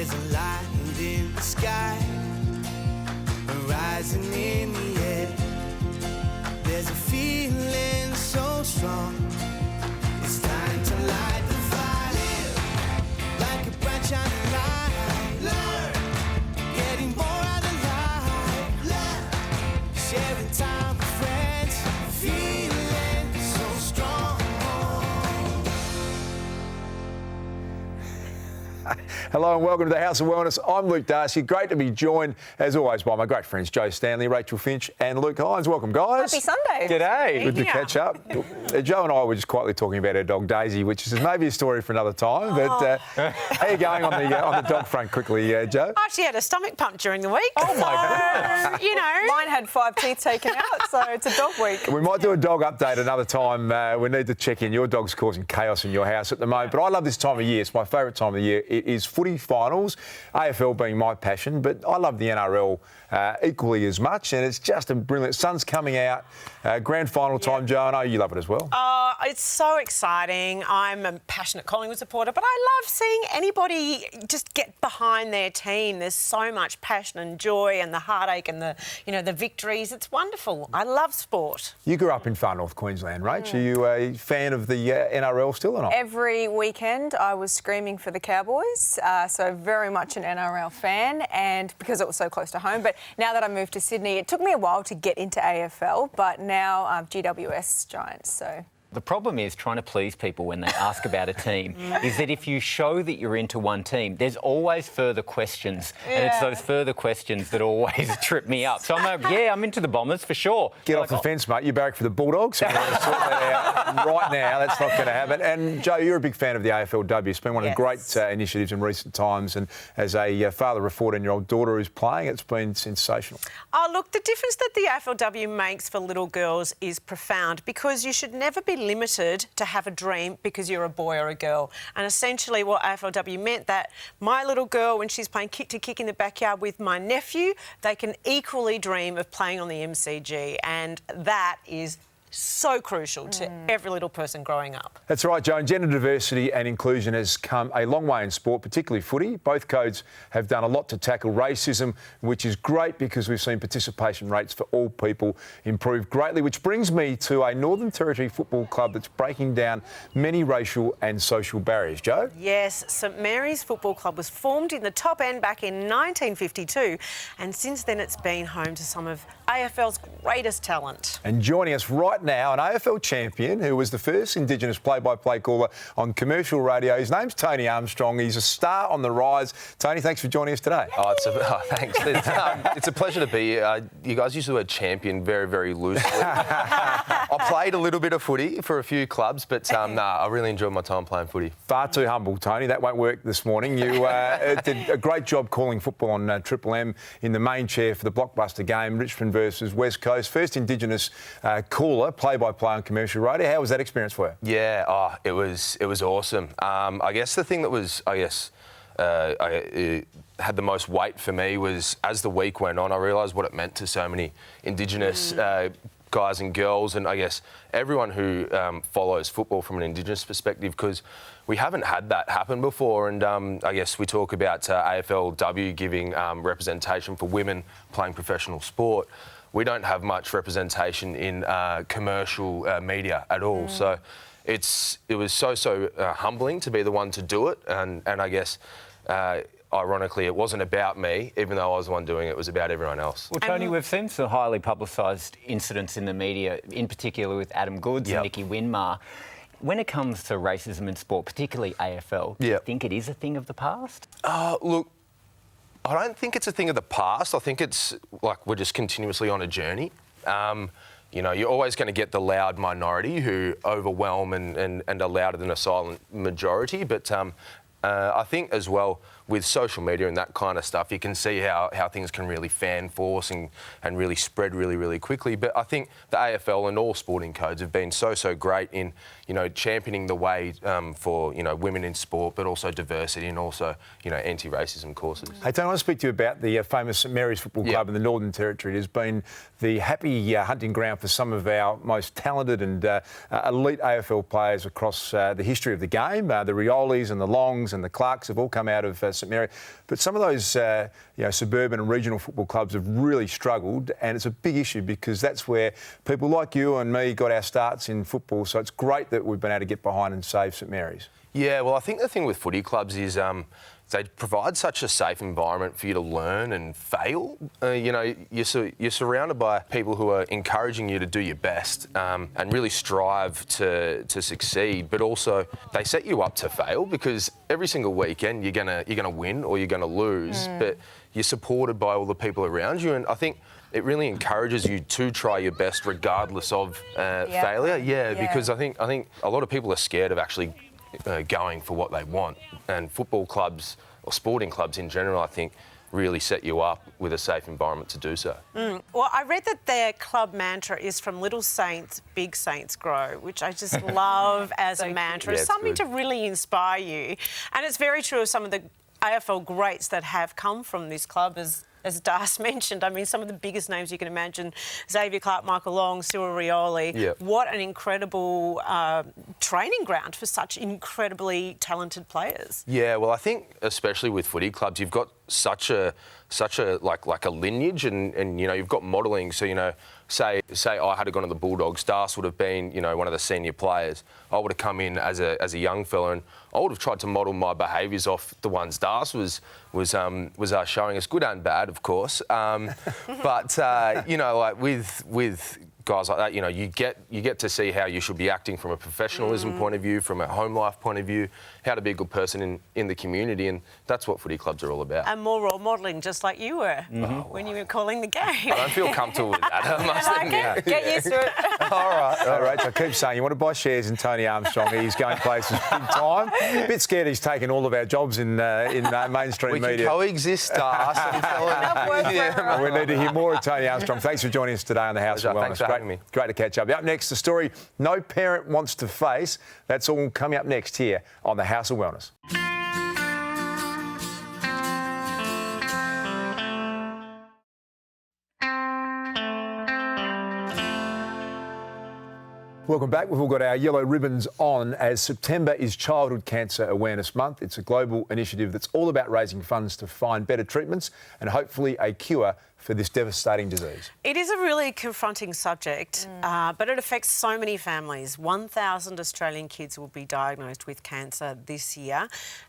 There's a light in the sky, rising in the air. There's a feeling so strong. It's time to light the fire, like a bright shining light. Learn, getting more out of life. Learn, sharing time with friends, feeling so strong. Hello and welcome to the House of Wellness. I'm Luke Darcy. Great to be joined, as always, by my great friends Joe Stanley, Rachael Finch and Luke Hines. Welcome, guys. Happy Sunday. G'day. Good to catch up. Joe and I were just quietly talking about our dog Daisy, which is maybe a story for another time. But how are you going on the dog front quickly, Joe? I actually had a stomach pump during the week. Oh, my goodness. You know. Mine had 5 teeth taken out, so it's a dog week. We might do a dog update another time. We need to check in. Your dog's causing chaos in your house at the moment. But I love this time of year. It's my favourite time of the year. It is footy finals, AFL being my passion, but I love the NRL equally as much, and it's just a brilliant... Sun's coming out, grand final time, Joe. I know you love it as well. It's so exciting. I'm a passionate Collingwood supporter, but I love seeing anybody just get behind their team. There's so much passion and joy and the heartache and the victories. It's wonderful. I love sport. You grew up in far north Queensland, Rach. Are you a fan of the NRL still or not? Every weekend I was screaming for the Cowboys, so very much an NRL fan, and because it was so close to home. But now that I moved to Sydney, it took me a while to get into AFL, but now GWS Giants, so... The problem is trying to please people when they ask about a team is that if you show that you're into one team, there's always further questions. Yeah. And it's those further questions that always trip me up. So I'm like, I'm into the Bombers for sure. Get off the fence, mate. You barrack for the Bulldogs. So we're going to sort that out right now. That's not going to happen. And, Joe, you're a big fan of the AFLW. It's been one of the great initiatives in recent times. And as a father of a 14-year-old daughter who's playing, it's been sensational. Oh, look, the difference that the AFLW makes for little girls is profound, because you should never be limited to have a dream because you're a boy or a girl. And essentially what AFLW meant that my little girl, when she's playing kick to kick in the backyard with my nephew, they can equally dream of playing on the MCG. And that is so crucial to every little person growing up. That's right, Joe. And gender diversity and inclusion has come a long way in sport, particularly footy. Both codes have done a lot to tackle racism, which is great because we've seen participation rates for all people improve greatly, which brings me to a Northern Territory football club that's breaking down many racial and social barriers. Joe? Yes, St Mary's Football Club was formed in the top end back in 1952, and since then it's been home to some of AFL's greatest talent. And joining us right now, an AFL champion who was the first Indigenous play-by-play caller on commercial radio. His name's Tony Armstrong. He's a star on the rise. Tony, thanks for joining us today. Thanks. It's a pleasure to be here. You guys use the word champion very, very loosely. I played a little bit of footy for a few clubs, but I really enjoyed my time playing footy. Far too humble, Tony. That won't work this morning. You did a great job calling football on Triple M in the main chair for the blockbuster game, Richmond versus West Coast. First Indigenous caller, play-by-play on commercial radio. How was that experience for you? Yeah, it was awesome. I guess the thing that was, had the most weight for me was, as the week went on, I realised what it meant to so many Indigenous guys and girls, and I guess everyone who follows football from an Indigenous perspective, because we haven't had that happen before. And I guess we talk about AFLW giving representation for women playing professional sport. We don't have much representation in commercial media at all. So it was so humbling to be the one to do it. And I guess, ironically, it wasn't about me, even though I was the one doing it. It was about everyone else. Well, Tony, we've seen some highly publicised incidents in the media, in particular with Adam Goodes and Nicky Winmar. When it comes to racism in sport, particularly AFL, do you think it is a thing of the past? Look, I don't think it's a thing of the past. I think it's like we're just continuously on a journey. You're always going to get the loud minority who overwhelm and are louder than a silent majority. But I think as well, with social media and that kind of stuff, you can see how things can really fan force and really spread really, really quickly. But I think the AFL and all sporting codes have been so great in, championing the way for, women in sport, but also diversity and also, anti-racism courses. Hey, Tony, I want to speak to you about the famous St Mary's Football Club in the Northern Territory. It has been the happy hunting ground for some of our most talented and elite AFL players across the history of the game, the Riolis and the Longs Eagles and the Clarks have all come out of St Mary. But some of those suburban and regional football clubs have really struggled, and it's a big issue because that's where people like you and me got our starts in football. So it's great that we've been able to get behind and save St Mary's. Yeah, well, I think the thing with footy clubs is they provide such a safe environment for you to learn and fail. You're surrounded by people who are encouraging you to do your best and really strive to succeed. But also, they set you up to fail because every single weekend you're gonna win or you're gonna lose. But you're supported by all the people around you, and I think it really encourages you to try your best regardless of failure. Yeah, because I think a lot of people are scared of actually going for what they want, and football clubs or sporting clubs in general, I think, really set you up with a safe environment to do so. Well, I read that their club mantra is "From little saints, big saints grow," which I just love as a mantra. It's something to really inspire you. And it's very true of some of the AFL greats that have come from this club, as Darcy mentioned. I mean, some of the biggest names you can imagine: Xavier Clark, Michael Long, Cyril Rioli. Yep. What an incredible training ground for such incredibly talented players. Yeah, well, I think especially with footy clubs, you've got such a like a lineage, and you've got modelling. So say I had gone to the Bulldogs, Darcy would have been one of the senior players. I would have come in as a young fella, and I would have tried to model my behaviours off the ones Darcy was showing us, good and bad, of course. But like with guys like that, you get to see how you should be acting from a professionalism point of view, from a home life point of view, how to be a good person in the community, and that's what footy clubs are all about. And more role modelling, just like you were when you were calling the game. I don't feel comfortable with that, I must admit. Get used to it. All right, I keep saying you want to buy shares in Tony Armstrong. He's going places big time. A bit scared he's taking all of our jobs in mainstream media. We can coexist, Darcy. We need to hear more of Tony Armstrong. Thanks for joining us today on the House of Wellness. Thanks for having me. Great to catch up. Up next, the story no parent wants to face. That's all coming up next here on the House of Wellness. Welcome back. We've all got our yellow ribbons on as September is Childhood Cancer Awareness Month. It's a global initiative that's all about raising funds to find better treatments and hopefully a cure for this devastating disease. It is a really confronting subject, but it affects so many families. 1,000 Australian kids will be diagnosed with cancer this year,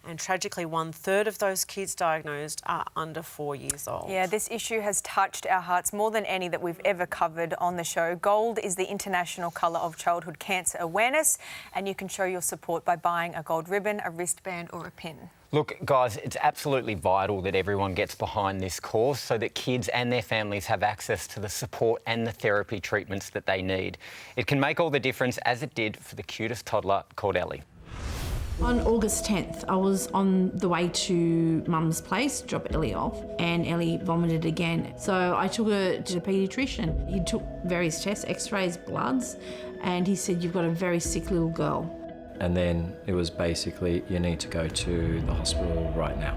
and tragically 1/3 of those kids diagnosed are under 4 years old. Yeah, this issue has touched our hearts more than any that we've ever covered on the show. Gold is the international colour of childhood cancer awareness, and you can show your support by buying a gold ribbon, a wristband or a pin. Look, guys, it's absolutely vital that everyone gets behind this cause so that kids and their families have access to the support and the therapy treatments that they need. It can make all the difference, as it did for the cutest toddler called Ellie. On August 10th, I was on the way to Mum's place to drop Ellie off, and Ellie vomited again. So I took her to the paediatrician. He took various tests, x-rays, bloods, and he said, "You've got a very sick little girl." And then it was basically, you need to go to the hospital right now.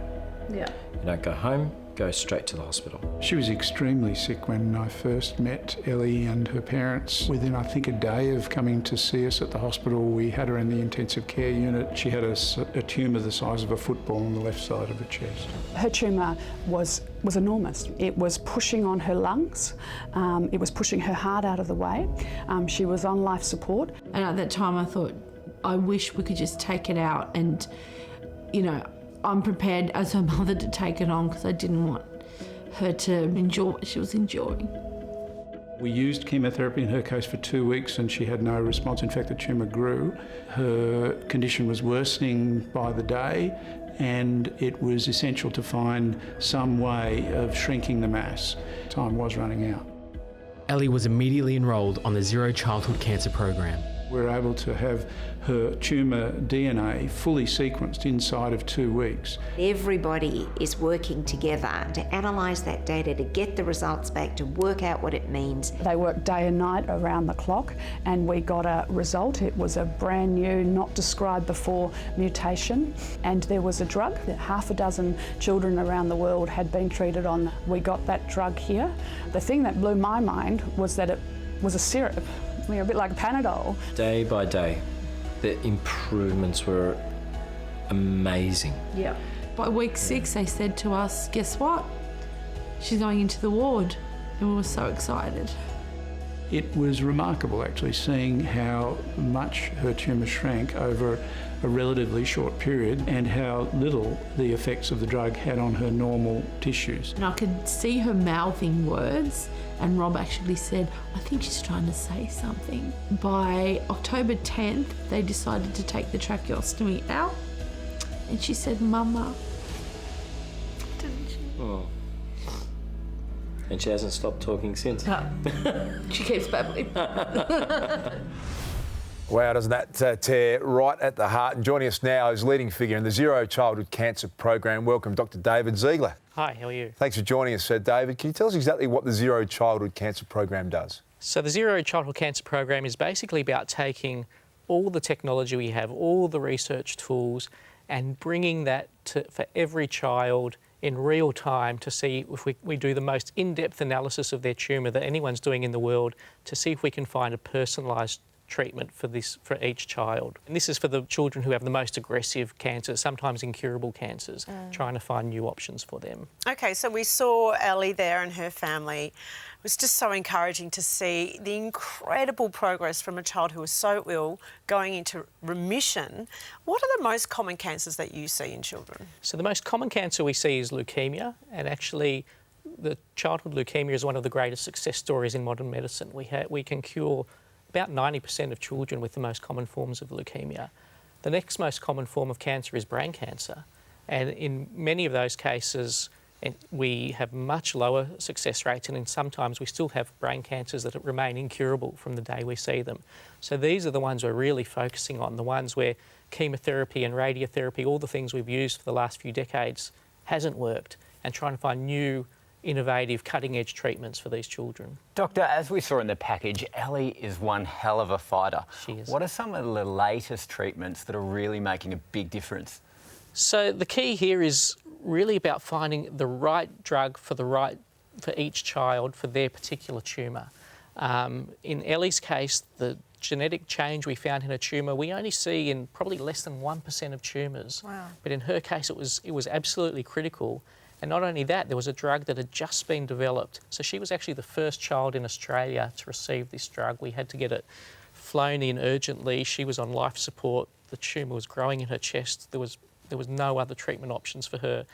Yeah. You don't go home, go straight to the hospital. She was extremely sick when I first met Ellie and her parents. Within, I think, a day of coming to see us at the hospital, we had her in the intensive care unit. She had a tumour the size of a football on the left side of her chest. Her tumour was enormous. It was pushing on her lungs. It was pushing her heart out of the way. She was on life support. And at that time I thought, I wish we could just take it out, and, I'm prepared as her mother to take it on because I didn't want her to endure what she was enduring. We used chemotherapy in her case for 2 weeks and she had no response. In fact, the tumour grew. Her condition was worsening by the day, and it was essential to find some way of shrinking the mass. Time was running out. Ellie was immediately enrolled on the Zero Childhood Cancer program. We were able to have her tumour DNA fully sequenced inside of 2 weeks. Everybody is working together to analyse that data, to get the results back, to work out what it means. They worked day and night around the clock, and we got a result. It was a brand new, not described before mutation, and there was a drug that 6 children around the world had been treated on. We got that drug here. The thing that blew my mind was that it was a syrup, a bit like Panadol. Day by day, the improvements were amazing. Yeah. By week 6, they said to us, guess what? She's going into the ward. And we were so excited. It was remarkable actually seeing how much her tumour shrank over a relatively short period and how little the effects of the drug had on her normal tissues. And I could see her mouthing words, and Rob actually said, I think she's trying to say something. By October 10th, they decided to take the tracheostomy out, and she said, Mama. Didn't she? Oh. And she hasn't stopped talking since. No. She keeps babbling. Wow, doesn't that tear right at the heart? And joining us now is leading figure in the Zero Childhood Cancer Program. Welcome, Dr. David Ziegler. Hi, how are you? Thanks for joining us, David. Can you tell us exactly what the Zero Childhood Cancer Program does? So the Zero Childhood Cancer Program is basically about taking all the technology we have, all the research tools, and bringing that for every child in real time to see if we do the most in-depth analysis of their tumour that anyone's doing in the world to see if we can find a personalised treatment for each child. And this is for the children who have the most aggressive cancers, sometimes incurable cancers, trying to find new options for them. OK, so we saw Ellie there and her family. It was just so encouraging to see the incredible progress from a child who was so ill going into remission. What are the most common cancers that you see in children? So the most common cancer we see is leukemia, and actually the childhood leukemia is one of the greatest success stories in modern medicine. We can cure about 90% of children with the most common forms of leukemia. The next most common form of cancer is brain cancer, and in many of those cases we have much lower success rates, and sometimes we still have brain cancers that remain incurable from the day we see them. So these are the ones we're really focusing on, the ones where chemotherapy and radiotherapy, all the things we've used for the last few decades, hasn't worked, and trying to find new innovative, cutting-edge treatments for these children. Doctor, as we saw in the package, Ellie is one hell of a fighter. She is. What are some of the latest treatments that are really making a big difference? So the key here is really about finding the right drug for each child for their particular tumour. In Ellie's case, the genetic change we found in her tumour we only see in probably less than 1% of tumours. Wow. But in her case, it was absolutely critical. And not only that, there was a drug that had just been developed. So she was actually the first child in Australia to receive this drug. We had to get it flown in urgently. She was on life support. The tumour was growing in her chest. There was no other treatment options for her.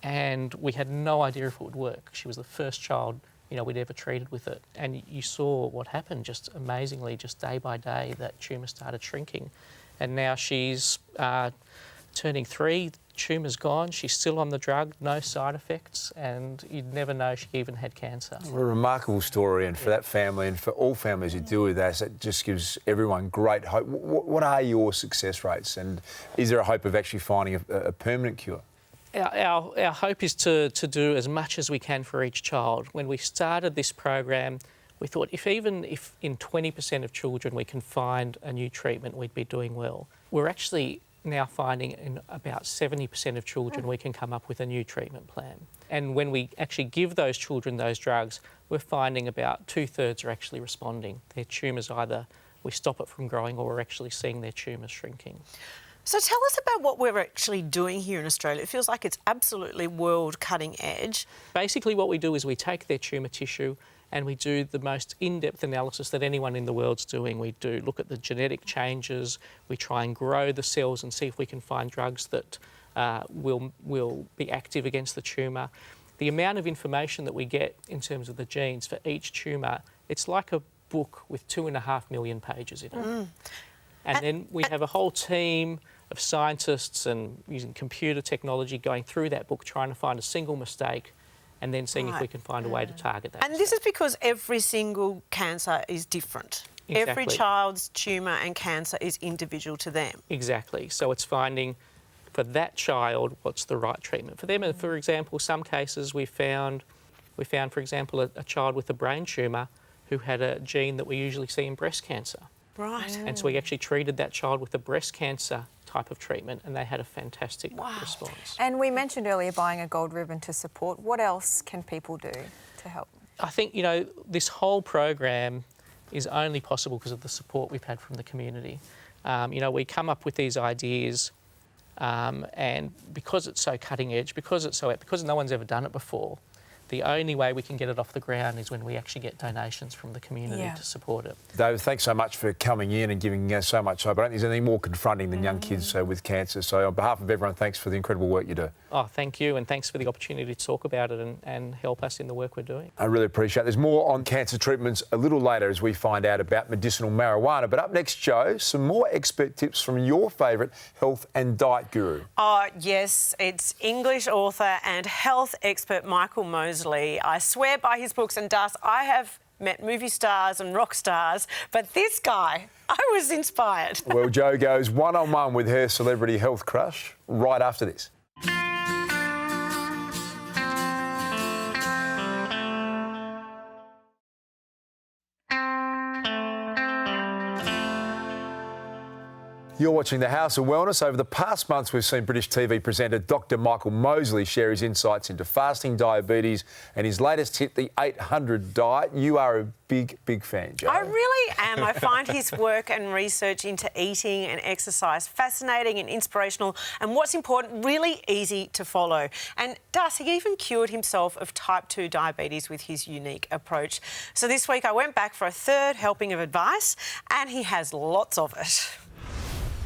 And we had no idea if it would work. She was the first child, we'd ever treated with it. And you saw what happened just amazingly, just day by day, that tumour started shrinking. And now she's turning 3. Tumour's gone, she's still on the drug, no side effects, and you'd never know she even had cancer. What a remarkable story, and for that family and for all families who deal with that, it just gives everyone great hope. What are your success rates, and is there a hope of actually finding a permanent cure? Our hope is to do as much as we can for each child. When we started this program, we thought if in 20% of children we can find a new treatment, we'd be doing well. We're actually now finding in about 70% of children we can come up with a new treatment plan. And when we actually give those children those drugs, we're finding about 2/3 are actually responding. Their tumours either we stop it from growing or we're actually seeing their tumours shrinking. So tell us about what we're actually doing here in Australia. It feels like it's absolutely world cutting edge. Basically what we do is we take their tumour tissue and we do the most in-depth analysis that anyone in the world's doing. We do look at the genetic changes, we try and grow the cells and see if we can find drugs that will be active against the tumour. The amount of information that we get in terms of the genes for each tumour, it's like a book with 2.5 million pages in it. And then we have a whole team of scientists and using computer technology going through that book, trying to find a single mistake and then seeing if we can find a way to target that. And this is because every single cancer is different. Exactly. Every child's tumour and cancer is individual to them. Exactly. So it's finding for that child what's the right treatment for them. And for example, some cases we found, for example, a child with a brain tumour who had a gene that we usually see in breast cancer. Right. And so we actually treated that child with a breast cancer type of treatment and they had a fantastic response. And we mentioned earlier buying a gold ribbon to support. What else can people do to help? I think, this whole program is only possible because of the support we've had from the community. We come up with these ideas And because it's so cutting edge, because no one's ever done it before, the only way we can get it off the ground is when we actually get donations from the community to support it. David, thanks so much for coming in and giving us so much hope. I don't think there's anything more confronting than young kids with cancer. So on behalf of everyone, thanks for the incredible work you do. Oh, thank you, and thanks for the opportunity to talk about it and help us in the work we're doing. I really appreciate it. There's more on cancer treatments a little later as we find out about medicinal marijuana. But up next, Joe, some more expert tips from your favourite health and diet guru. Oh, yes, it's English author and health expert Michael Mosley. I swear by his books, and Darcy, I have met movie stars and rock stars, but this guy, I was inspired. Well, Joe goes one-on-one with her celebrity health crush right after this. You're watching The House of Wellness. Over the past months, we've seen British TV presenter Dr. Michael Mosley share his insights into fasting, diabetes, and his latest hit, the 800 Diet. You are a big, big fan, Joe. I really am. I find his work and research into eating and exercise fascinating and inspirational, and what's important, really easy to follow. And Darcy even cured himself of type 2 diabetes with his unique approach. So this week I went back for a third helping of advice, and he has lots of it.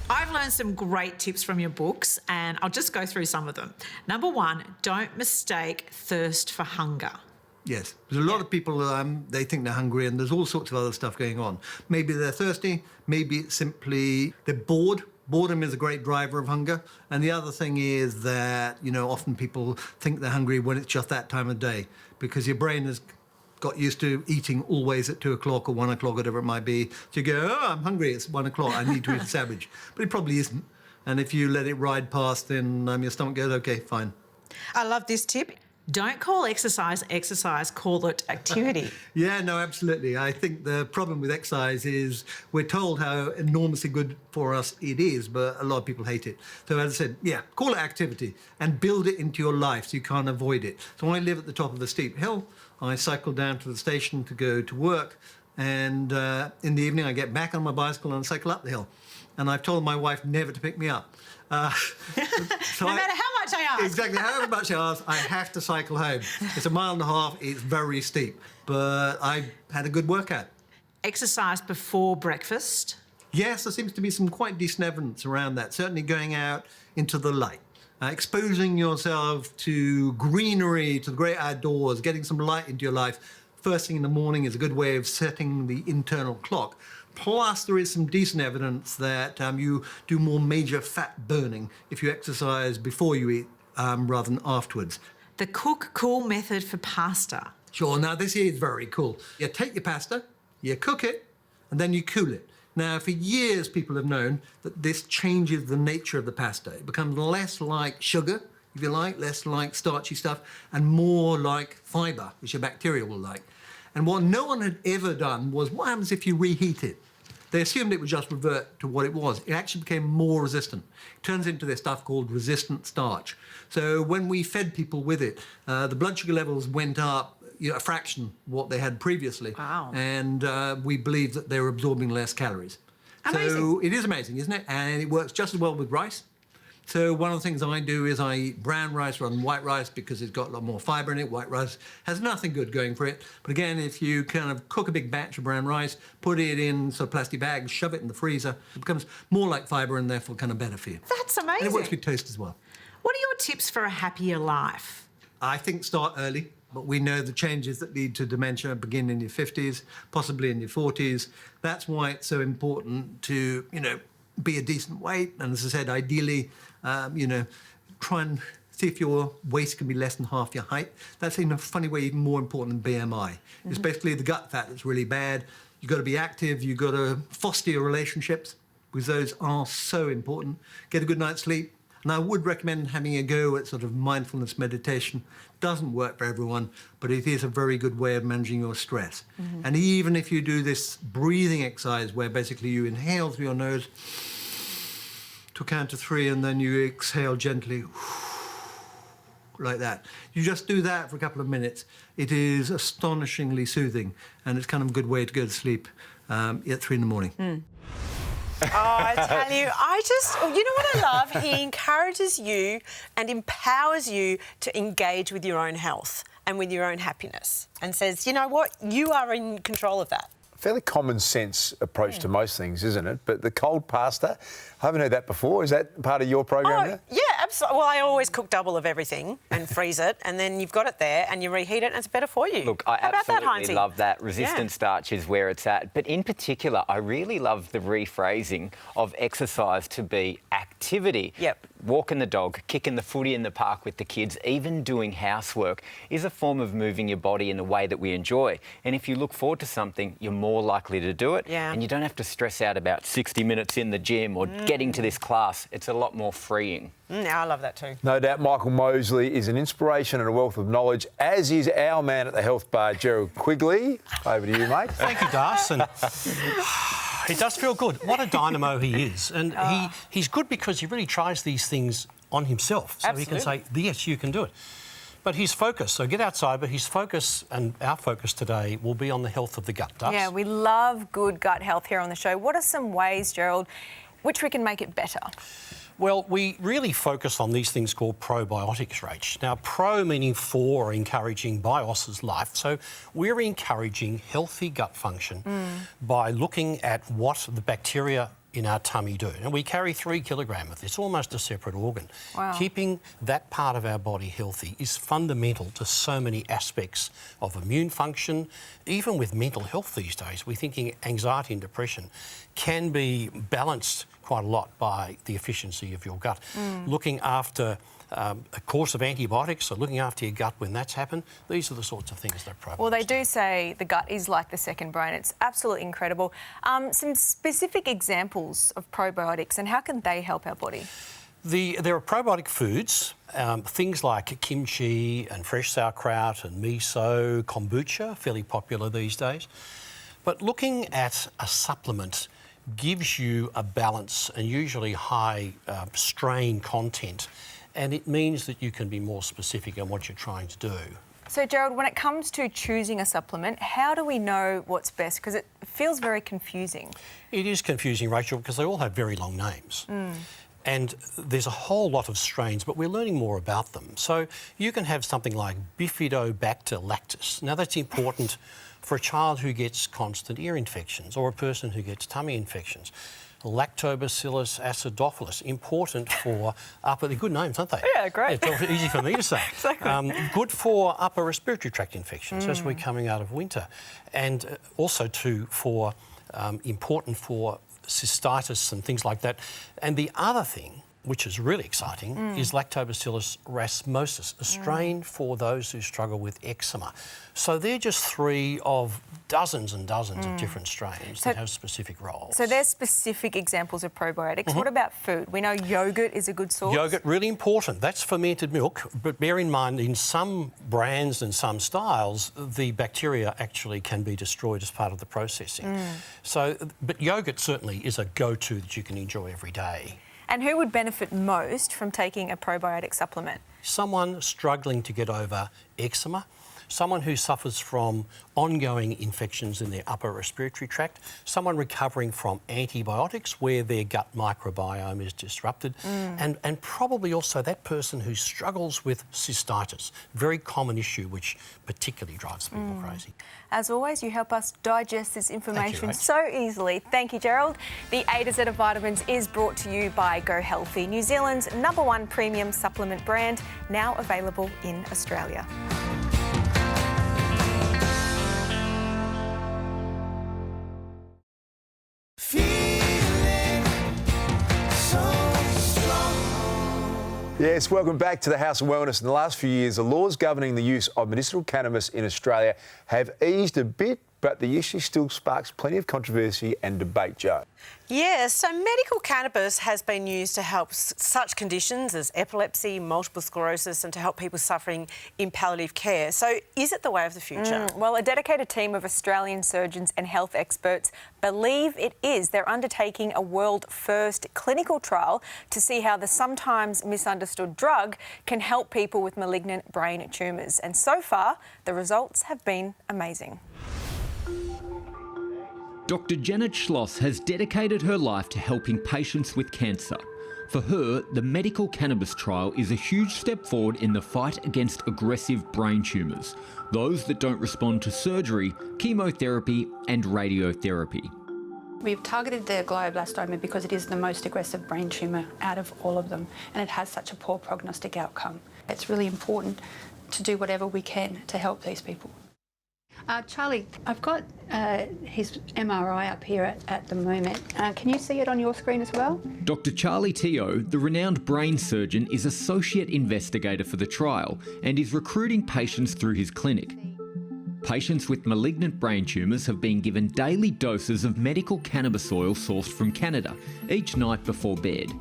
I've learned some great tips from your books, and I'll just go through some of them. Number one, don't mistake thirst for hunger. Yes, there's a lot of people, they think they're hungry, and there's all sorts of other stuff going on. Maybe they're thirsty, maybe it's simply they're bored. Boredom is a great driver of hunger. And the other thing is that, you know, often people think they're hungry when it's just that time of day, because your brain has got used to eating always at 2 o'clock or 1 o'clock, whatever it might be. So you go, oh, I'm hungry, it's 1 o'clock, I need to eat a sandwich. But it probably isn't. And if you let it ride past, then your stomach goes, OK, fine. I love this tip. Don't call exercise, call it activity. Yeah, no, absolutely. I think the problem with exercise is we're told how enormously good for us it is, but a lot of people hate it. So as I said, yeah, call it activity and build it into your life so you can't avoid it. So I live at the top of a steep hill. I cycle down to the station to go to work, and in the evening I get back on my bicycle and cycle up the hill. And I've told my wife never to pick me up. No matter how much I ask. Exactly, however much I ask, I have to cycle home. It's 1.5 miles, it's very steep, but I had a good workout. Exercise before breakfast? Yes, there seems to be some quite decent evidence around that, certainly going out into the light. Exposing yourself to greenery, to the great outdoors, getting some light into your life first thing in the morning is a good way of setting the internal clock. Plus, there is some decent evidence that you do more major fat burning if you exercise before you eat rather than afterwards. The cook-cool method for pasta. Sure, now this is very cool. You take your pasta, you cook it, and then you cool it. Now, for years, people have known that this changes the nature of the pasta. It becomes less like sugar, if you like, less like starchy stuff, and more like fibre, which your bacteria will like. And what no one had ever done was, what happens if you reheat it? They assumed it would just revert to what it was. It actually became more resistant. It turns into this stuff called resistant starch. So when we fed people with it, the blood sugar levels went up, you know, a fraction what they had previously. Wow. And we believe that they were absorbing less calories. Amazing. So it is amazing, isn't it? And it works just as well with rice. So one of the things I do is I eat brown rice rather than white rice because it's got a lot more fibre in it. White rice has nothing good going for it. But again, if you kind of cook a big batch of brown rice, put it in sort of plastic bags, shove it in the freezer, it becomes more like fibre and therefore kind of better for you. That's amazing. And it works with toast as well. What are your tips for a happier life? I think start early. But we know the changes that lead to dementia begin in your 50s, possibly in your 40s. That's why it's so important to, you know, be a decent weight. And as I said, ideally, you know, try and see if your waist can be less than half your height. That's in a funny way even more important than BMI. It's basically the gut fat that's really bad. You've got to be active. You've got to foster your relationships, because those are so important. Get a good night's sleep. And I would recommend having a go at sort of mindfulness meditation. Doesn't work for everyone, but it is a very good way of managing your stress. And even if you do this breathing exercise where basically you inhale through your nose to count to 3 and then you exhale gently like that. You just do that for a couple of minutes. It is astonishingly soothing, and it's kind of a good way to go to sleep at 3 in the morning. Oh, I tell you, you know what I love? He encourages you and empowers you to engage with your own health and with your own happiness and says, you know what, you are in control of that. Fairly common sense approach to most things, isn't it? But the cold pasta, I haven't heard that before. Is that part of your program now? Yeah, absolutely. Well, I always cook double of everything and freeze it, and then you've got it there and you reheat it and it's better for you. Look, I absolutely love that. Resistant Yeah. starch is where it's at. But in particular, I really love the rephrasing of exercise to be activity. Yep. Walking the dog, kicking the footy in the park with the kids, even doing housework is a form of moving your body in a way that we enjoy. And if you look forward to something, you're more likely to do it. Yeah. And you don't have to stress out about 60 minutes in the gym or getting to this class. It's a lot more freeing. I love that too. No doubt Michael Mosley is an inspiration and a wealth of knowledge, as is our man at the health bar, Gerald Quigley. Over to you, mate. Thank you, Darcy. It does feel good. What a dynamo he is. And he's good because he really tries these things on himself. So he can say, yes, you can do it. But his focus, so get outside, but his focus and our focus today will be on the health of the gut. Darcy? Yeah, we love good gut health here on the show. What are some ways, Gerald, which we can make it better? Well, we really focus on these things called probiotics, Rach. Now, pro meaning for or encouraging, bios is life. So we're encouraging healthy gut function by looking at what the bacteria in our tummy do. And we carry 3 kilograms of this, almost a separate organ. Wow. Keeping that part of our body healthy is fundamental to so many aspects of immune function. Even with mental health these days, we're thinking anxiety and depression can be balanced quite a lot by the efficiency of your gut. Looking after a course of antibiotics, so looking after your gut when that's happened, these are the sorts of things that probiotics. Well, they do say the gut is like the second brain. It's absolutely incredible. Some specific examples of probiotics and how can they help our body? There are probiotic foods, things like kimchi and fresh sauerkraut and miso, kombucha, fairly popular these days. But looking at a supplement gives you a balance and usually high strain content, and it means that you can be more specific on what you're trying to do. So, Gerald, when it comes to choosing a supplement, how do we know what's best? Because it feels very confusing. It is confusing, Rachel, because they all have very long names. And there's a whole lot of strains, but we're learning more about them. So you can have something like Bifidobacter lactis. Now, that's important for a child who gets constant ear infections or a person who gets tummy infections. Lactobacillus acidophilus, important for they're good names, aren't they? Yeah, great. It's easy for me to say. Exactly. Good for upper respiratory tract infections as we're coming out of winter. And also for important for cystitis and things like that. And the other thing, which is really exciting, is Lactobacillus rhamnosus, a strain for those who struggle with eczema. So they're just 3 of dozens and dozens of different strains that have specific roles. So there's specific examples of probiotics. What about food? We know yogurt is a good source. Yogurt, really important. That's fermented milk. But bear in mind, in some brands and some styles, the bacteria actually can be destroyed as part of the processing. But yogurt certainly is a go-to that you can enjoy every day. And who would benefit most from taking a probiotic supplement? Someone struggling to get over eczema, someone who suffers from ongoing infections in their upper respiratory tract, someone recovering from antibiotics where their gut microbiome is disrupted, and probably also that person who struggles with cystitis, very common issue which particularly drives people crazy. As always, you help us digest this information Rach. so easily. Thank you, Gerald. The A to Z of Vitamins is brought to you by Go Healthy, New Zealand's #1 premium supplement brand, now available in Australia. Yes, welcome back to the House of Wellness. In the last few years, the laws governing the use of medicinal cannabis in Australia have eased a bit, but the issue still sparks plenty of controversy and debate, Joe. Yeah, so medical cannabis has been used to help such conditions as epilepsy, multiple sclerosis, and to help people suffering in palliative care. So is it the way of the future? Well, a dedicated team of Australian surgeons and health experts believe it is. They're undertaking a world-first clinical trial to see how the sometimes misunderstood drug can help people with malignant brain tumours. And so far, the results have been amazing. Dr. Janet Schloss has dedicated her life to helping patients with cancer. For her, the medical cannabis trial is a huge step forward in the fight against aggressive brain tumours, those that don't respond to surgery, chemotherapy and radiotherapy. We've targeted the glioblastoma because it is the most aggressive brain tumour out of all of them, and it has such a poor prognostic outcome. It's really important to do whatever we can to help these people. Charlie, I've got his MRI up here at the moment. Can you see it on your screen as well? Dr. Charlie Teo, the renowned brain surgeon, is associate investigator for the trial and is recruiting patients through his clinic. Patients with malignant brain tumours have been given daily doses of medical cannabis oil sourced from Canada each night before bed.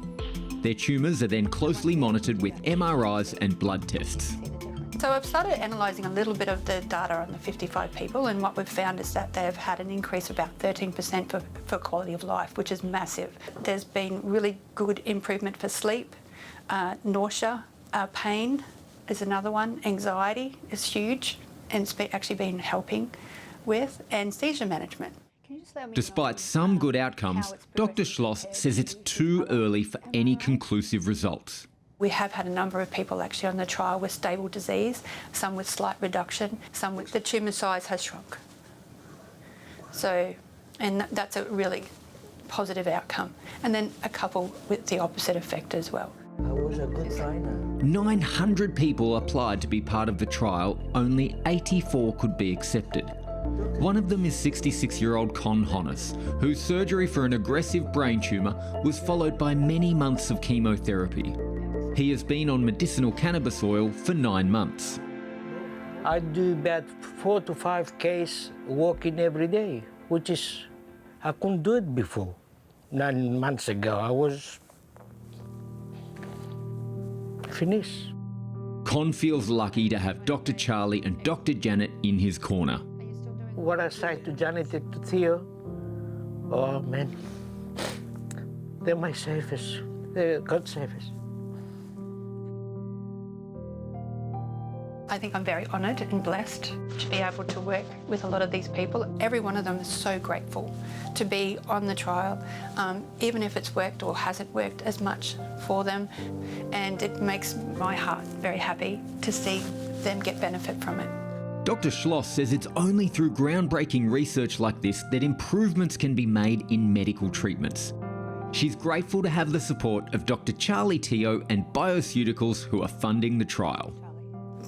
Their tumours are then closely monitored with MRIs and blood tests. So I've started analysing a little bit of the data on the 55 people, and what we've found is that they've had an increase of about 13% for quality of life, which is massive. There's been really good improvement for sleep, nausea, pain is another one, anxiety is huge, and it's actually been helping with, and seizure management. Despite some good outcomes, Dr. Schloss says it's too early for any conclusive results. We have had a number of people actually on the trial with stable disease, some with slight reduction, some with the tumour size has shrunk. So, and that's a really positive outcome. And then a couple with the opposite effect as well. I was a good trainer. 900 people applied to be part of the trial, only 84 could be accepted. One of them is 66-year-old Con Honnis, whose surgery for an aggressive brain tumour was followed by many months of chemotherapy. He has been on medicinal cannabis oil for 9 months. I do about 4 to 5 Ks walking every day, which is, I couldn't do it before. 9 months ago, I was finished. Con feels lucky to have Dr. Charlie and Dr. Janet in his corner. What I say to Janet and to Theo, oh man, they're my safest, they're God's safest. I think I'm very honoured and blessed to be able to work with a lot of these people. Every one of them is so grateful to be on the trial, even if it's worked or hasn't worked as much for them. And it makes my heart very happy to see them get benefit from it. Dr. Schloss says it's only through groundbreaking research like this that improvements can be made in medical treatments. She's grateful to have the support of Dr. Charlie Teo and Bioceuticals, who are funding the trial.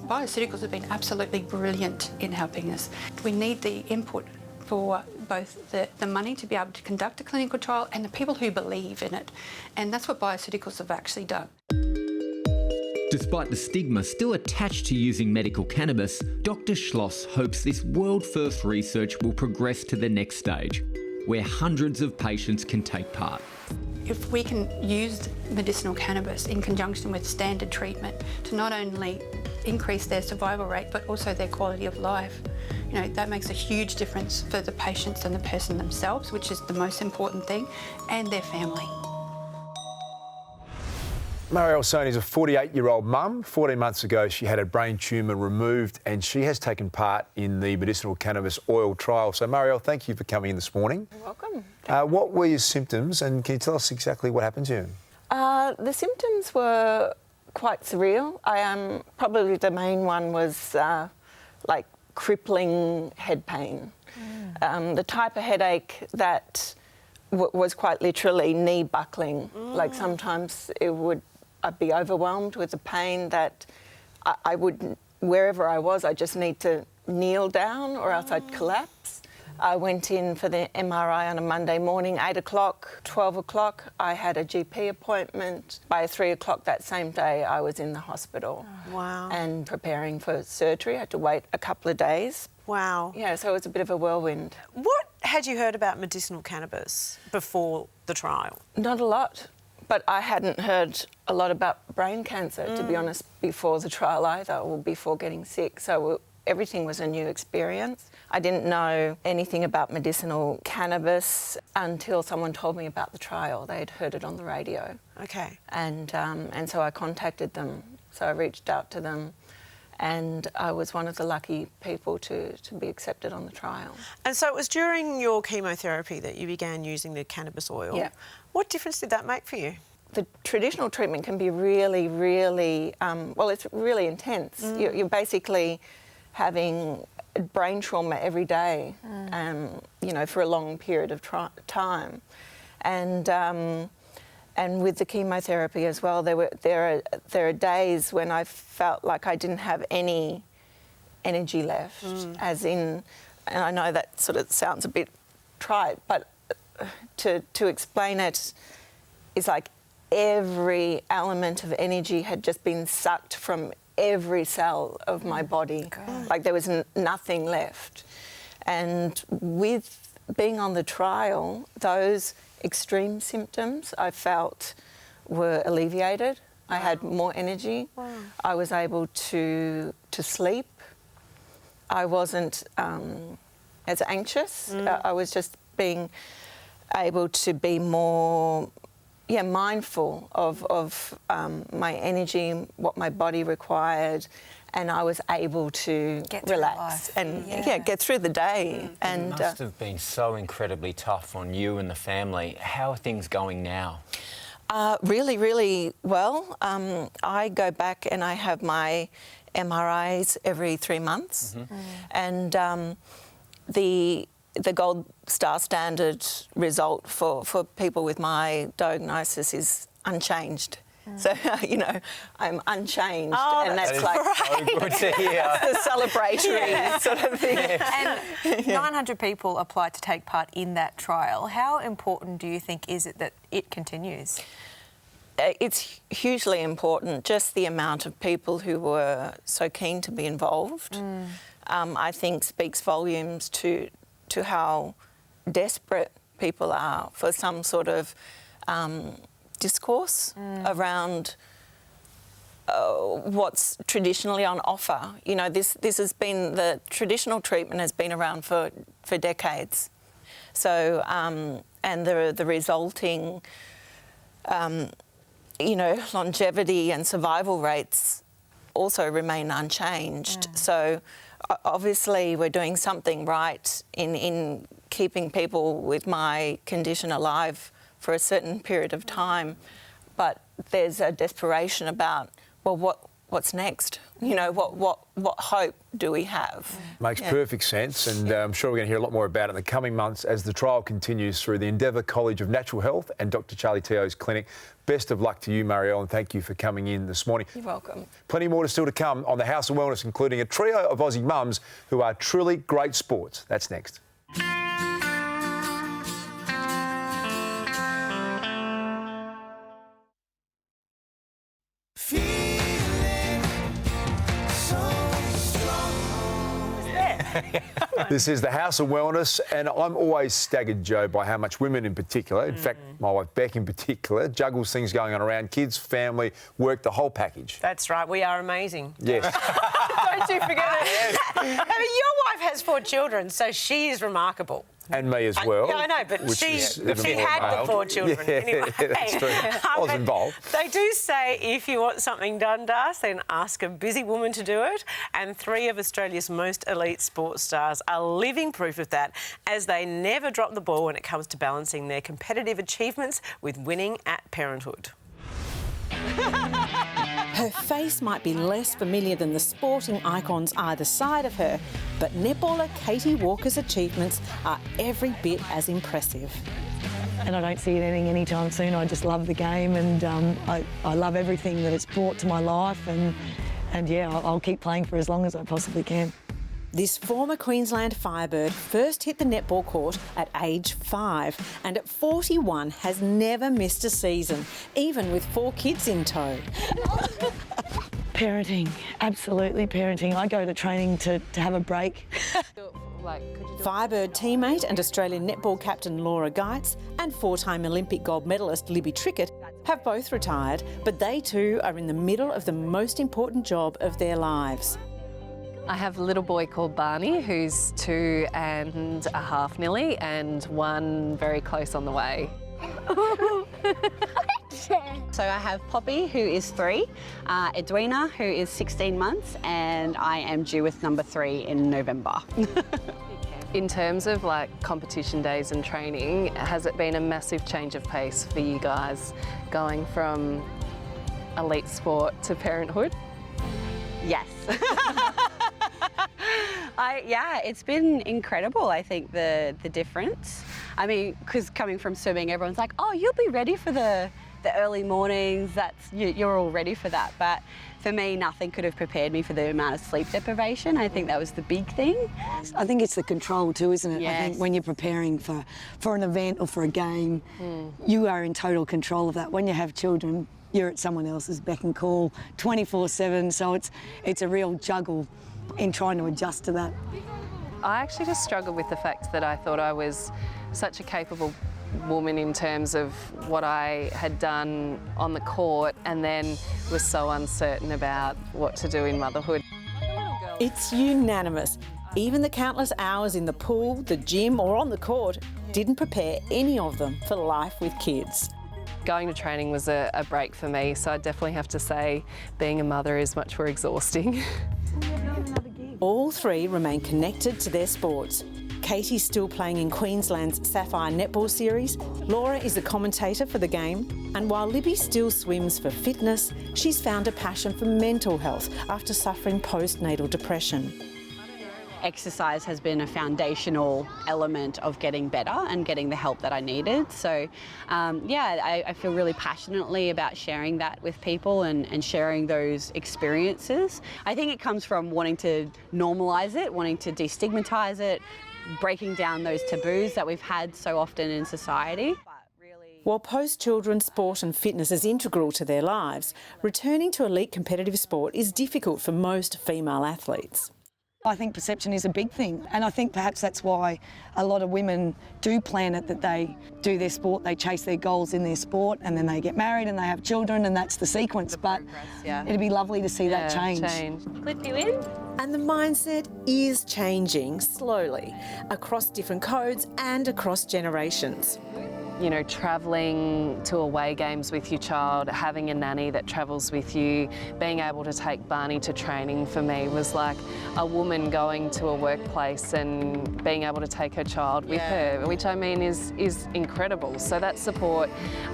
Bioceuticals have been absolutely brilliant in helping us. We need the input for both the money to be able to conduct a clinical trial and the people who believe in it. And that's what Bioceuticals have actually done. Despite the stigma still attached to using medical cannabis, Dr. Schloss hopes this world-first research will progress to the next stage, where hundreds of patients can take part. If we can use medicinal cannabis in conjunction with standard treatment to not only increase their survival rate but also their quality of life, you know, that makes a huge difference for the patients and the person themselves, which is the most important thing, and their family. Muriels Story is a 48-year-old mum. 14 months ago, she had a brain tumour removed and she has taken part in the medicinal cannabis oil trial. So, Muriel, thank you for coming in this morning. You're welcome. What were your symptoms and can you tell us exactly what happened to you? The symptoms were quite surreal. Probably the main one was like crippling head pain. The type of headache that was quite literally knee buckling. Like sometimes I'd be overwhelmed with the pain that I would, wherever I was, I just need to kneel down or else I'd collapse. I went in for the MRI on a Monday morning, 8 o'clock, 12 o'clock. I had a GP appointment. By 3 o'clock that same day, I was in the hospital. Wow. And preparing for surgery. I had to wait a couple of days. Wow. Yeah, so it was a bit of a whirlwind. What had you heard about medicinal cannabis before the trial? Not a lot. But I hadn't heard a lot about brain cancer, to be honest, before the trial either, or before getting sick. So everything was a new experience. I didn't know anything about medicinal cannabis until someone told me about the trial. They had heard it on the radio. Okay. And so I contacted them. So I reached out to them and I was one of the lucky people to be accepted on the trial. And so it was during your chemotherapy that you began using the cannabis oil. Yeah. What difference did that make for you? The traditional treatment can be really, really, well, it's really intense. You're basically having brain trauma every day, you know, for a long period of time. And with the chemotherapy as well, there are days when I felt like I didn't have any energy left, as in, and I know that sort of sounds a bit trite, but to explain it is like every element of energy had just been sucked from every cell of my body. Like there was nothing left. And with being on the trial, those extreme symptoms I felt were alleviated. I had more energy. I was able to sleep. I wasn't as anxious. I was just being able to be more mindful of my energy, what my body required, and I was able to relax and get through the day. And It must have been so incredibly tough on you and the family. How are things going now? Really, really well. I go back and I have my MRIs every 3 months, and the gold star standard result for people with my diagnosis is unchanged. So, you know, I'm unchanged, and that's like so good to hear. It's the celebratory sort of thing. And 900 people applied to take part in that trial. How important do you think is it that it continues? It's hugely important, just the amount of people who were so keen to be involved, I think speaks volumes to how desperate people are for some sort of discourse around what's traditionally on offer. You know, this has been, the traditional treatment has been around for decades. So, and the resulting, you know, longevity and survival rates also remain unchanged. So obviously we're doing something right in keeping people with my condition alive for a certain period of time, but there's a desperation about, well, what's next? You know, what hope do we have? Makes perfect sense, and I'm sure we're going to hear a lot more about it in the coming months as the trial continues through the Endeavour College of Natural Health and Dr. Charlie Teo's clinic. Best of luck to you, Muriel, and thank you for coming in this morning. You're welcome. Plenty more still to come on the House of Wellness, including a trio of Aussie mums who are truly great sports. That's next. This is the House of Wellness, and I'm always staggered, Joe, by how much women in particular, in fact, my wife Beck in particular, juggles things going on around kids, family, work, the whole package. That's right, we are amazing. Yes. Don't you forget it. I mean, your wife has 4 children, so she is remarkable. And me as well. Yeah, I know, but she had the 4 children. Yeah, anyway. that's true. I was involved. They do say if you want something done, Darcy, then ask a busy woman to do it. And 3 of Australia's most elite sports stars are living proof of that, as they never drop the ball when it comes to balancing their competitive achievements with winning at parenthood. Her face might be less familiar than the sporting icons either side of her, but netballer Katie Walker's achievements are every bit as impressive. And I don't see it ending anytime soon. I just love the game, and I love everything that it's brought to my life, and yeah, I'll keep playing for as long as I possibly can. This former Queensland Firebird first hit the netball court at age 5 and at 41 has never missed a season, even with 4 kids in tow. Parenting, absolutely parenting. I go to training to have a break. Firebird teammate and Australian netball captain Laura Geitz and 4-time Olympic gold medalist Libby Trickett have both retired, but they too are in the middle of the most important job of their lives. I have a little boy called Barney who's 2.5 nearly, and 1 very close on the way. So I have Poppy, who is 3, Edwina, who is 16 months, and I am due with number 3 in November. In terms of like competition days and training, has it been a massive change of pace for you guys going from elite sport to parenthood? Yes. Yeah, it's been incredible, I think, the difference. I mean, because coming from swimming, everyone's like, oh, you'll be ready for the early mornings, you're all ready for that. But for me, nothing could have prepared me for the amount of sleep deprivation. I think that was the big thing. I think it's the control too, isn't it? Yes. I think when you're preparing for an event or for a game, you are in total control of that. When you have children, you're at someone else's beck and call 24/7, so it's a real juggle in trying to adjust to that. I actually just struggled with the fact that I thought I was such a capable woman in terms of what I had done on the court, and then was so uncertain about what to do in motherhood. It's unanimous. Even the countless hours in the pool, the gym or on the court didn't prepare any of them for life with kids. Going to training was a break for me, so I definitely have to say being a mother is much more exhausting. All 3 remain connected to their sports. Katie's still playing in Queensland's Sapphire Netball Series, Laura is a commentator for the game, and while Libby still swims for fitness, she's found a passion for mental health after suffering postnatal depression. Exercise has been a foundational element of getting better and getting the help that I needed. So, I feel really passionately about sharing that with people and sharing those experiences. I think it comes from wanting to normalise it, wanting to destigmatise it, breaking down those taboos that we've had so often in society. While post-children sport and fitness is integral to their lives, returning to elite competitive sport is difficult for most female athletes. I think perception is a big thing, and I think perhaps that's why a lot of women do plan it, that they do their sport, they chase their goals in their sport, and then they get married and they have children, and that's the sequence. But it'd be lovely to see that change. Clip you in. And the mindset is changing slowly across different codes and across generations. You know, travelling to away games with your child, having a nanny that travels with you, being able to take Barney to training for me was like a woman going to a workplace and being able to take her child with her, which I mean is incredible. So that support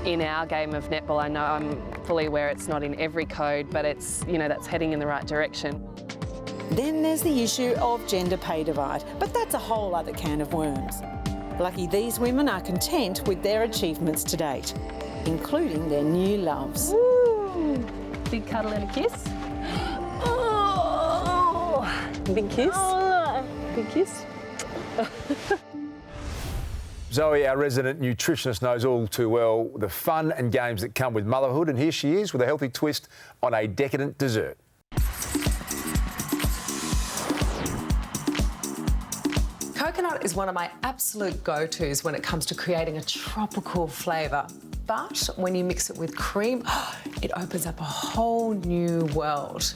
in our game of netball, I know I'm fully aware it's not in every code, but it's, you know, that's heading in the right direction. Then there's the issue of gender pay divide, but that's a whole other can of worms. Lucky these women are content with their achievements to date, including their new loves. Woo! Big cuddle and a kiss. Oh! Big kiss. Oh, big kiss. Zoey, our resident nutritionist, knows all too well the fun and games that come with motherhood, and here she is with a healthy twist on a decadent dessert. Coconut is one of my absolute go-tos when it comes to creating a tropical flavour. But when you mix it with cream, it opens up a whole new world.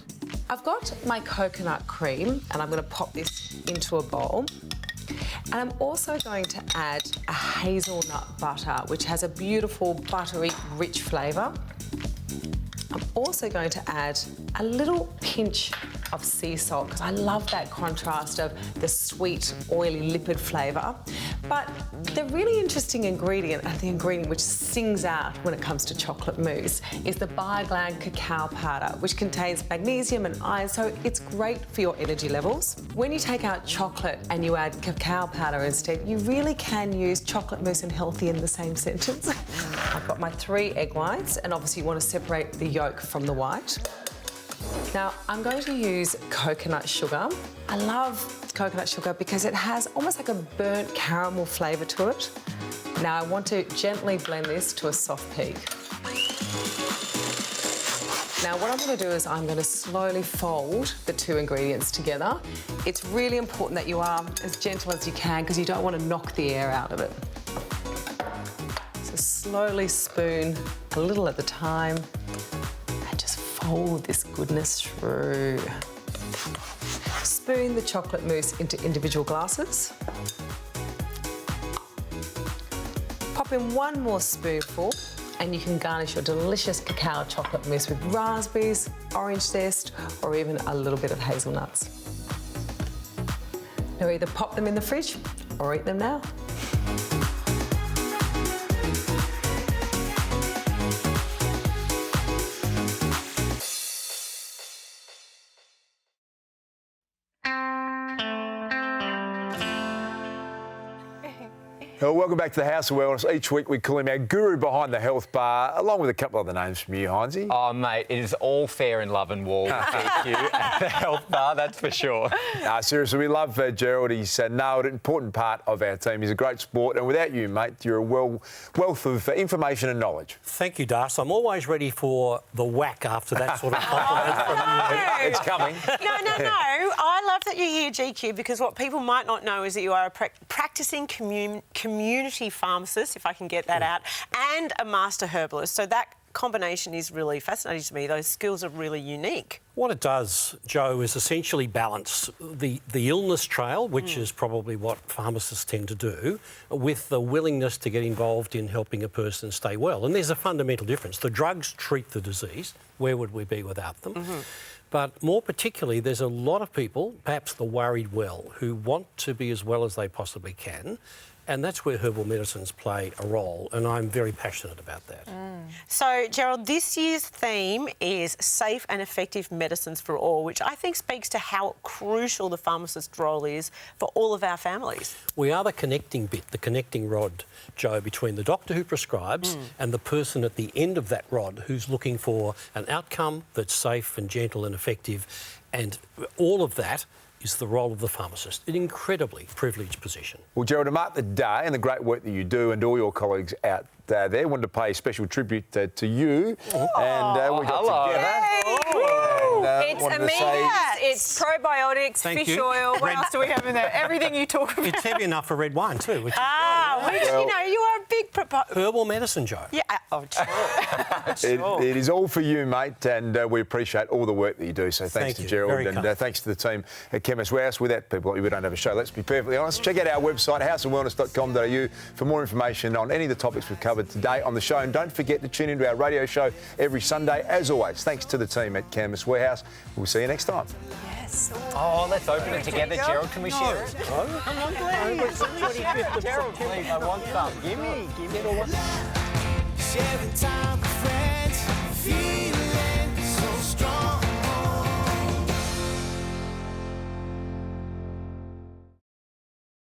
I've got my coconut cream and I'm going to pop this into a bowl. And I'm also going to add a hazelnut butter, which has a beautiful, buttery, rich flavour. I'm also going to add a little pinch of sea salt because I love that contrast of the sweet, oily, lipid flavour. But the really interesting ingredient, and the ingredient which sings out when it comes to chocolate mousse, is the Bioglan cacao powder, which contains magnesium and iron, so it's great for your energy levels. When you take out chocolate and you add cacao powder instead, you really can use chocolate mousse and healthy in the same sentence. I've got my 3 egg whites, and obviously you want to separate the yolk from the white. Now, I'm going to use coconut sugar. I love coconut sugar because it has almost like a burnt caramel flavour to it. Now, I want to gently blend this to a soft peak. Now, what I'm going to do is I'm going to slowly fold the 2 ingredients together. It's really important that you are as gentle as you can because you don't want to knock the air out of it. So slowly spoon a little at a time. Fold this goodness through. Spoon the chocolate mousse into individual glasses. Pop in 1 more spoonful and you can garnish your delicious cacao chocolate mousse with raspberries, orange zest, or even a little bit of hazelnuts. Now either pop them in the fridge or eat them now. Well, welcome back to the House of Wellness. Each week we call him our guru behind the health bar, along with a couple other names from you, Hinesy. Oh, mate, it is all fair in love and war. Thank you at the health bar, that's for sure. Seriously, we love Gerald. He's nailed an important part of our team. He's a great sport, and without you, mate, you're a wealth of information and knowledge. Thank you, Darcy. I'm always ready for the whack after that sort of compliment from you. It's coming. No. I love that you're here, GQ, because what people might not know is that you are a practising community pharmacist, if I can get that out, and a master herbalist. So that combination is really fascinating to me. Those skills are really unique. What it does, Joe, is essentially balance the illness trail, which is probably what pharmacists tend to do, with the willingness to get involved in helping a person stay well. And there's a fundamental difference. The drugs treat the disease. Where would we be without them? But more particularly, there's a lot of people, perhaps the worried well, who want to be as well as they possibly can. And that's where herbal medicines play a role, and I'm very passionate about that. So, Gerald, this year's theme is safe and effective medicines for all, which I think speaks to how crucial the pharmacist's role is for all of our families. We are the connecting bit, the connecting rod, Joe, between the doctor who prescribes and the person at the end of that rod who's looking for an outcome that's safe and gentle and effective. And all of that is the role of the pharmacist, an incredibly privileged position. Well, Gerald, to mark the day and the great work that you do and all your colleagues out there, wanted to pay special tribute to you. And we got together. It's omegas, it's probiotics, Thank fish you. oil. What else do we have in there? Everything you talk about. It's heavy enough for red wine too. Which you know, you are a big herbal medicine, Joe. Yeah, sure. It is all for you, mate, and we appreciate all the work that you do. So thanks Thank to you. Gerald Very and kind. thanks to the team at Chemist Warehouse. Without people like you, we don't have a show. Let's be perfectly honest. Check out our website, houseofwellness.com.au, for more information on any of the topics we've covered today on the show. And don't forget to tune into our radio show every Sunday. As always, thanks to the team at Chemist Warehouse. We'll see you next time. Yes. Oh, let's open it together, Gerald. Can we share it? Oh, come on, please. Gerald, please, I want some. Give me. Sharing time with friends.